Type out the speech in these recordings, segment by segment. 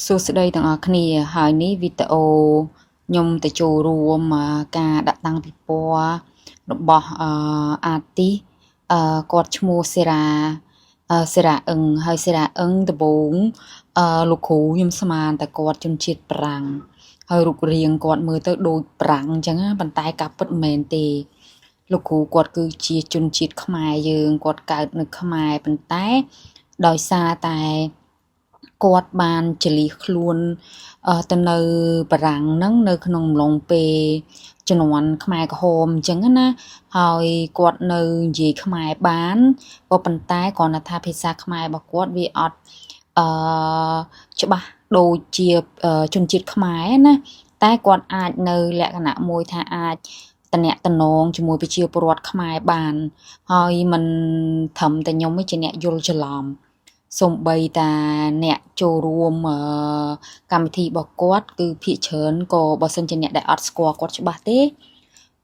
សួស្តីទាំងអស់គ្នាហើយនេះវីដេអូខ្ញុំទៅចូលរួមការដាក់តាំងពិព័រណ៍របស់អាទីគាត់ឈ្មោះសេរ៉ាអឹងហើយសេរ៉ាអឹងដំបូងលោកគ្រូខ្ញុំស្មានតែគាត់ជនជាតិប្រាំងហើយរូបរាងគាត់មើលទៅដូចប្រាំងអញ្ចឹងប៉ុន្តែការពិតមិនមែនទេលោកគ្រូគាត់គឺជាជនជាតិខ្មែរយើងគាត់កើតនៅខ្មែរប៉ុន្តែដោយសារតែគាត់បានចលៀសខ្លួនទៅនៅបារាំងហ្នឹងនៅក្នុងអំឡុងពេលជំនាន់ខ្មែរក្រហមអញ្ចឹងណាហើយគាត់នៅនិយាយខ្មែរបានក៏ប៉ុន្តែគ្រាន់តែថាភាសាខ្មែររបស់គាត់វាអត់ច្បាស់ដូចជាជនជាតិខ្មែរណាតែគាត់អាចនៅលក្ខណៈមួយថាអាចតំណងជាមួយប្រជាពលរដ្ឋខ្មែរបានហើយមិនត្រឹមតែខ្ញុំទេជាអ្នកយល់ច្រឡំសូម្បីតាអ្នកចូលរួមកម្មវិធីរបស់គាត់គឺភាគច្រើនក៏បើសិនជាអ្នកដែលអត់ស្គាល់គាត់ច្បាស់ទេ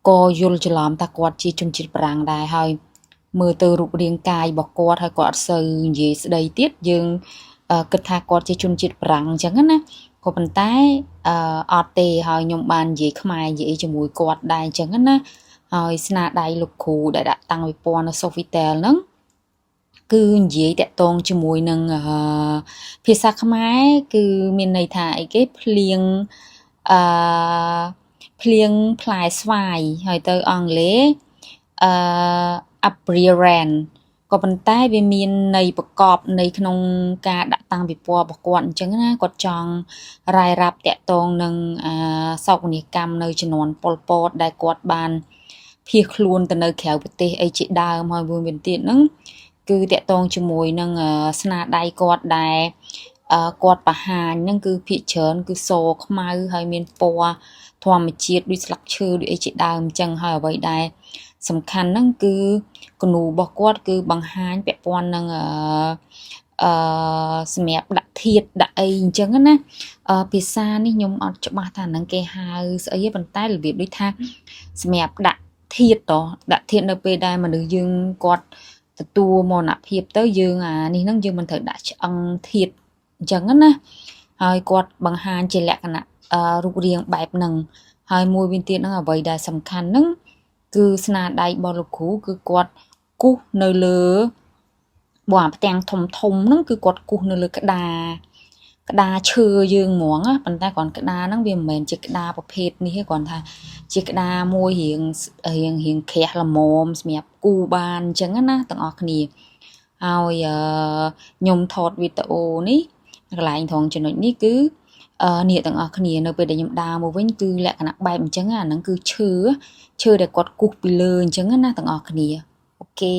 ក៏យល់ច្រឡំថាគាត់ជាជនជាតិប្រាំងដែរហើយមើលទៅរូបរាងកាយរបស់គាត់ហើយគាត់អត់សូវនិយាយស្ដីទៀតយើងគិតថាគាត់ជាជនជាតិប្រាំងអញ្ចឹងណាក៏ប៉ុន្តែអត់ទេហើយខ្ញុំបាននិយាយខ្មែរនិយាយជាមួយគាត់ដែរអញ្ចឹងណាហើយស្នាដៃលោកគ្រូដែលដាក់តាំងពិព័រណ៍នៅ Sofitel ហ្នឹងគឺនិយាយតាក់ទងជាមួយនឹងភាសាខ្មែរគឺមានន័យថាអីគេភ្លៀងផ្លែស្វាយហើយទៅអង់គ្លេសappearance ក៏ប៉ុន្តែវាមានន័យប្រកបនៃក្នុងការដាក់តាំងពិព័រណ៍របស់គាត់អញ្ចឹងណាគាត់ចង់រាយរាប់តាក់ទងនឹងសោកនាដកម្មនៅជំនាន់ប៉ុលពតដែលគាត់បានភៀសខ្លួនទៅនៅក្រៅប្រទេសអីជាដើមហើយមួយវិញទៀតហ្នឹងគឺតាក់ទងជាមួយនឹងស្នាដៃគាត់ដែលគាត់បង្ហាញហ្នឹងគឺភាគច្រើនគឺសខ្មៅហើយមានពណ៌ធម្មជាតិដូចស្លឹកឈើដូចអីជាដើមអញ្ចឹងហើយអ្វីដែលសំខាន់ហ្នឹងគឺគំនូររបស់គាត់គឺបង្ហាញពាក់ព័ន្ធនឹងសម្រាប់ដាក់ធាតុដាក់អីអញ្ចឹងណាភាសានេះខ្ញុំអត់ច្បាស់ថាហ្នឹងគេហៅស្អីទេប៉ុន្តែរបៀបដូចថាសម្រាប់ដាក់ធាតុនៅពេលដែលមនុស្សយើងគាត់ទទួលមរណភាពទៅយើងនេះហ្នឹងយើងមិនត្រូវដាក់ឆ្អឹងធាតុអញ្ចឹងណាហើយគាត់បង្ហាញជាលក្ខណៈរូបរាងបែបហ្នឹងហើយមួយវិញទៀតហ្នឹងអ្វីដែលសំខាន់ហ្នឹងគឺស្នាដៃរបស់លោកគ្រូគឺគាត់គូសនៅលើបងផ្ទាំងធំហ្នឹងគឺគាត់គូសនៅលើក្តារឈើយើងហ្មងណាប៉ុន្តែគ្រាន់ក្តារហ្នឹងវាមិនមែនជាក្តារប្រភេទនេះទេគ្រាន់ថាជាក្តារមួយរៀងក្រាស់ល្មមសម្រាប់គូបានអញ្ចឹងណាទាំងអស់គ្នាហើយខ្ញុំថតវីដេអូនេះកន្លែងត្រង់ចំណុចនេះគឺអ្នកទាំងអស់គ្នានៅពេលដែលខ្ញុំដើរមកវិញគឺលក្ខណៈបែបអញ្ចឹងអាហ្នឹងគឺឈើដែលគាត់គូសពីលើអញ្ចឹងណាទាំងអស់គ្នាអូខេ